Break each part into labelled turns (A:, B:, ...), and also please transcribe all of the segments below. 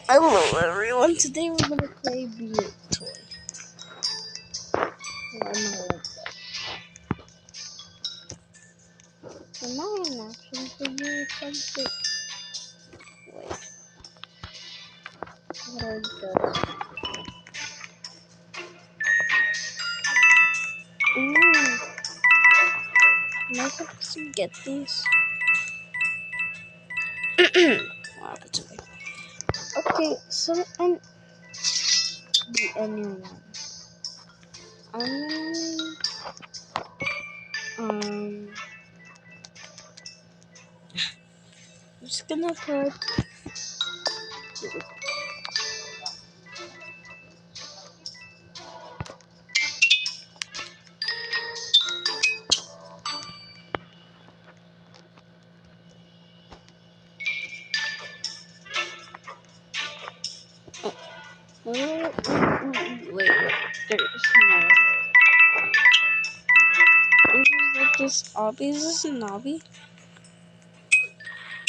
A: Hello everyone, today we're gonna play Be It Toy. Am I an option for you or something? Wait, what do I do? Ooh, am I supposed to get these? What happened to me? Okay, so and be anyone. I'm just gonna put. Wait, there's more. Ooh, like this obby. Is this an obby?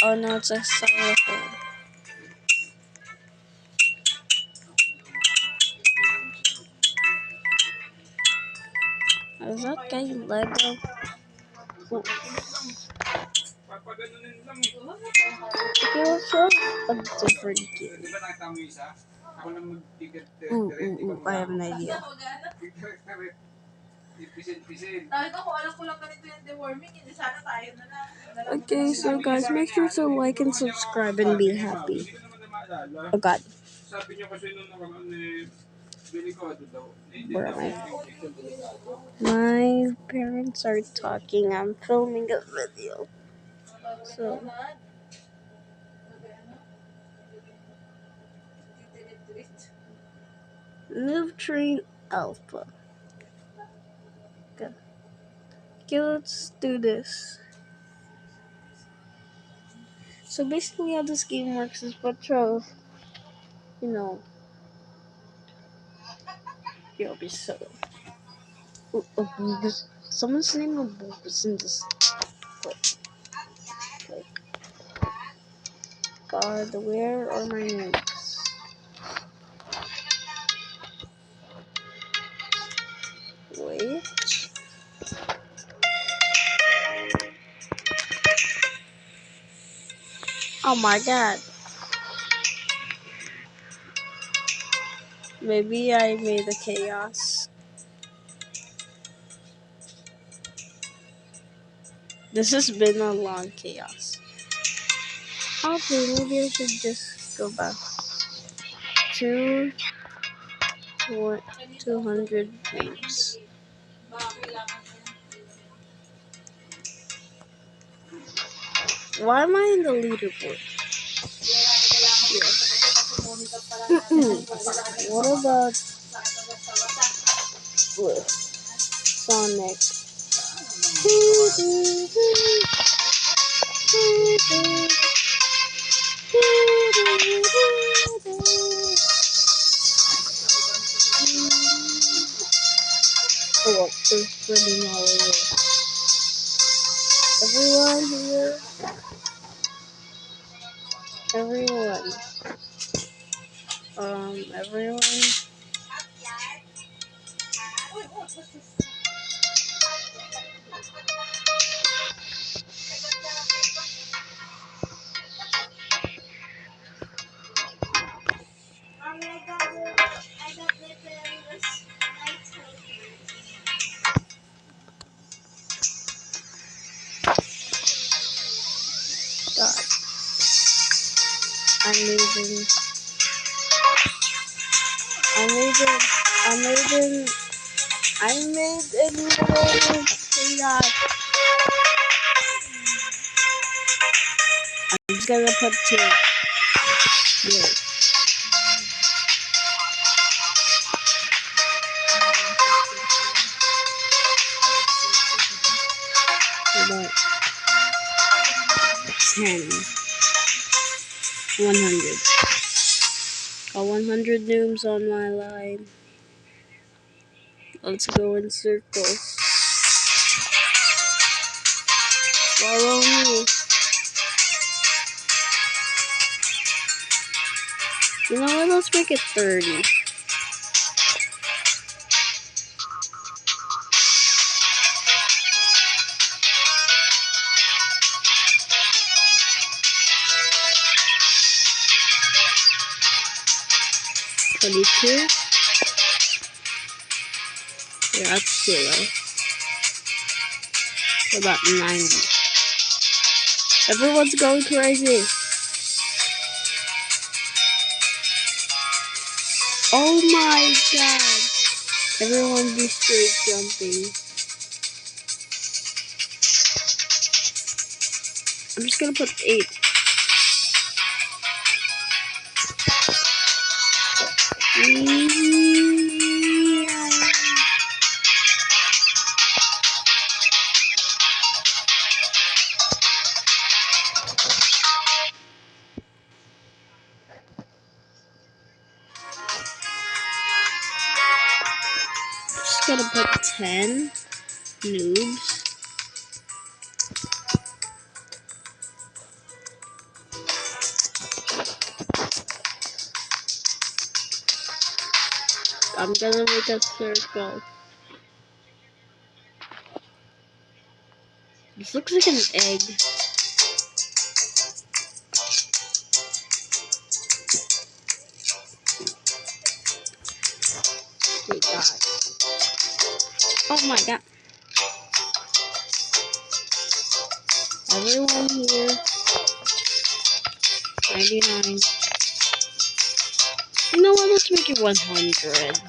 A: Oh no, it's a xylophone. Is that guy Lego? Ooh. Okay, let's try a different game. Ooh, I have an idea. Okay, so guys, make sure to like and subscribe and be happy. Oh god. Where am I? My parents are talking. I'm filming a video. So. Noob Train Alpha. Okay, let's do this. So basically how this game works is Petro, you'll be so. Someone's name of Boob is in this. God, where are my notes? Wait. Oh my god. Maybe I made a chaos. This has been a long chaos. Okay, maybe I should just go back to 200 games. Why am I in the leaderboard? Yes. What about Sonic? Oh, there's pretty all over. Everyone here. Everyone. Everyone. God. I made a little chaos. I'm just gonna put 2. Yeah. About 10. 100. Got 100 noobs on my line. Let's go in circles. Follow me. You know what? Let's make it 30. $22. Yeah, that's too low. About 90. Everyone's going crazy. Oh my god. Everyone be straight jumping. I'm just gonna put 8. Just gonna put 10 noobs. I'm gonna make a circle. This looks like an egg. Wait, God. Oh my god. Everyone here. 99. You know what? Let's make it 100.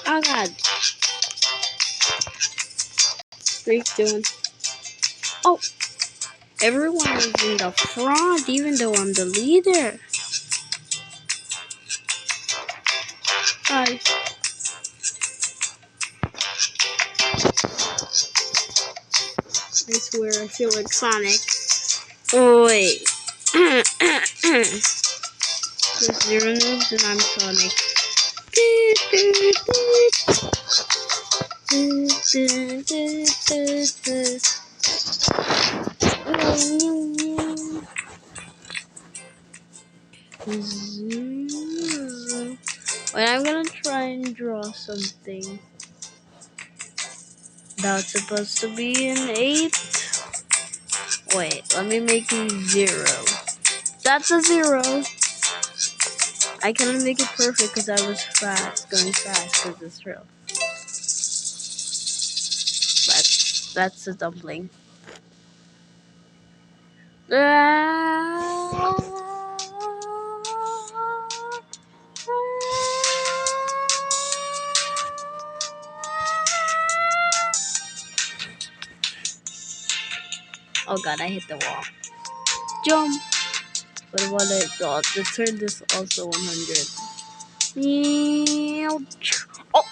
A: Oh god. 3, 2, 1. Oh! Everyone is in the front, even though I'm the leader. Hi. I swear, I feel like Sonic. Oh, wait. There's 0 noobs and I'm Sonic. Wait, I'm gonna try and draw something. That's supposed to be an 8. Wait, let me make a 0. That's a 0. I couldn't make it perfect because I was going fast because it's real. That's a dumpling. Oh god, I hit the wall. Jump! But what I thought, let's turn this also 100. Oh!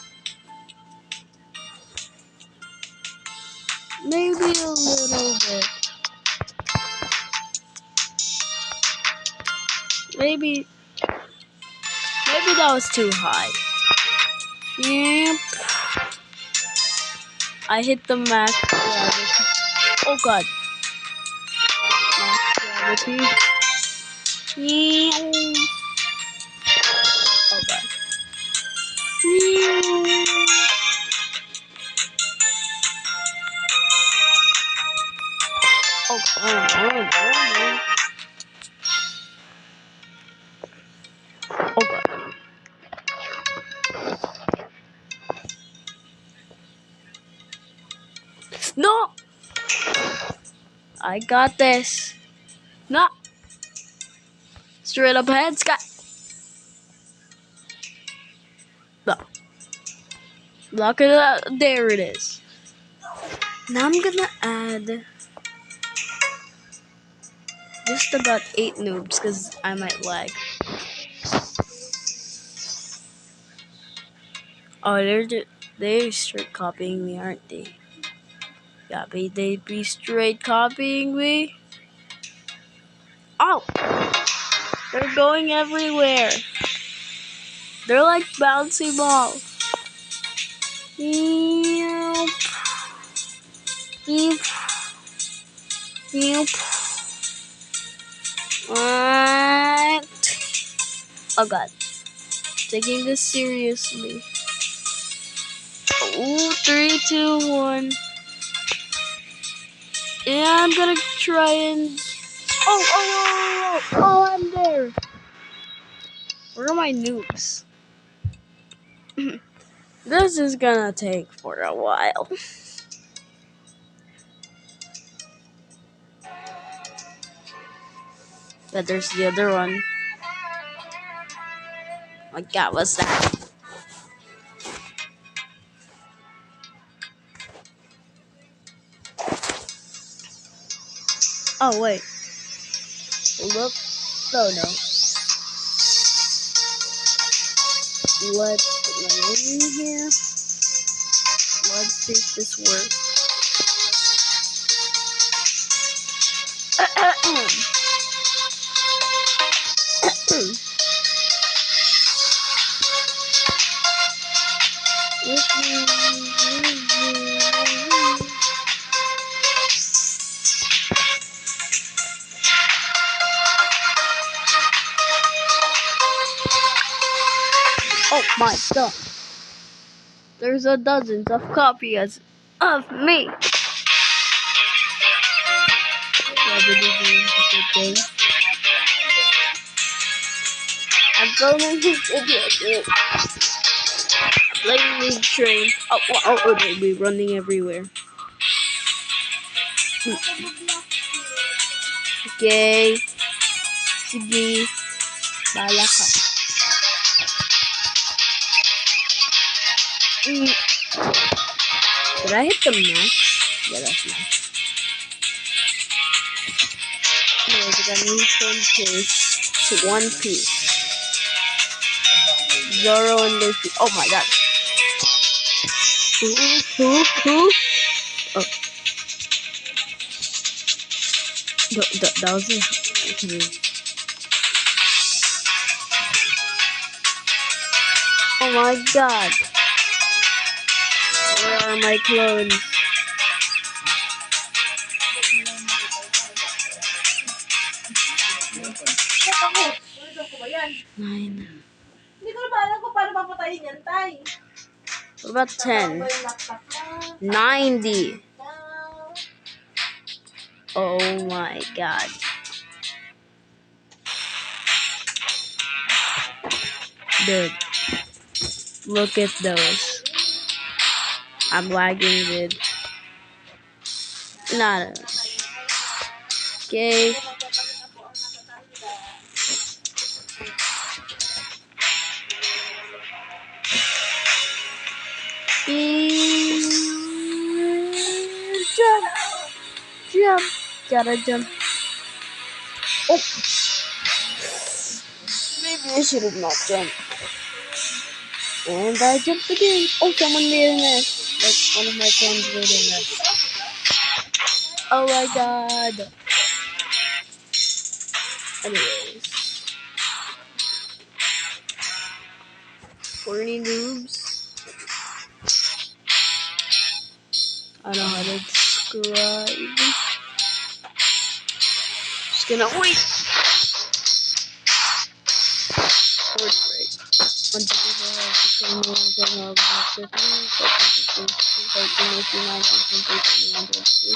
A: Maybe a little bit. Maybe that was too high. Yep. I hit the max gravity. Oh god. Max gravity. Oh god. Oh god. Oh god. No! I got this. No! Straight up ahead, Scott. No. Lock it up. There it is. Now I'm gonna add just about 8 noobs because I might lag. Oh, they're straight copying me, aren't they? Yeah, they be straight copying me. Oh! They're going everywhere. They're like bouncy balls. Yep. Yep. Yep. What? Oh god. Taking this seriously. Ooh, 3, 2, 1. Yeah, I'm gonna try and... Oh, I'm there. Where are my noobs? This is gonna take for a while. But there's the other one. Oh my god, what's that? Oh, wait. Hold up. Oh, no. Let's go in here. Let's see if this works. Oh my god. There's a dozens of copies of me. I'm going to idiot. I'm playing League Train. Oh, they'll be running everywhere. Okay. Sige. Bala ka. Did I hit the max? Yeah, that's max. Anyways, I got a new phone case to one piece. Zoro and Luffy. Oh my god. Who? Oh. That was it. Oh my god. Where are my clones? Nine. What about 10? 90. Oh my god. Dude. Look at those. I'm lagging, dude. Not okay. Jump. Gotta jump. Oh. Maybe I should have not jumped. And I jumped again. Oh, someone made a nest. Like one of my friends made a nest. Oh my god. Anyways. 40 noobs. I don't know how to describe. Just gonna wait. Fourth grade. 1, 2, 3, 4, 5, 6, 7, 8, 9, 10, 11, 12, 13, 14, 15, 16, 17, 18, 19,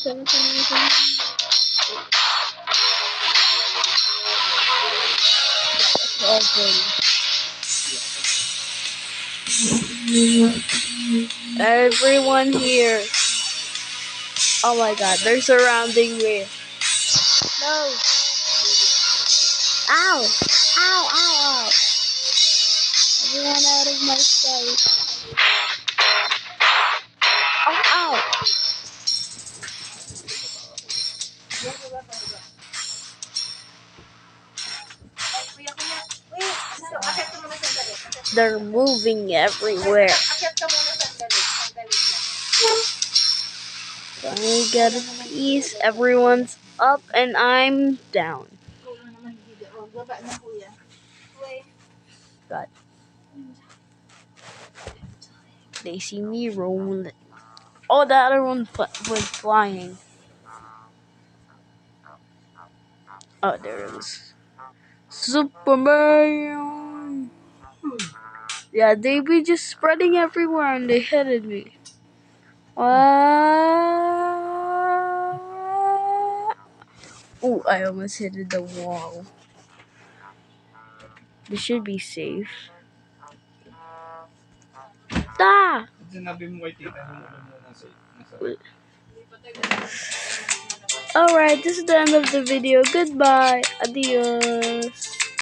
A: 20, 21, 22. Everyone here. Oh my god, they're surrounding me. No. Ow. Ow. Everyone out of my sight. Ow. They're moving everywhere. I get a piece. Everyone's up and I'm down. God. They see me rolling. Oh, the other one went flying. Oh, there it is. Superman. Yeah, they be just spreading everywhere and they hit me. Oh, I almost hit the wall. This should be safe. Ah! Alright, this is the end of the video. Goodbye. Adios.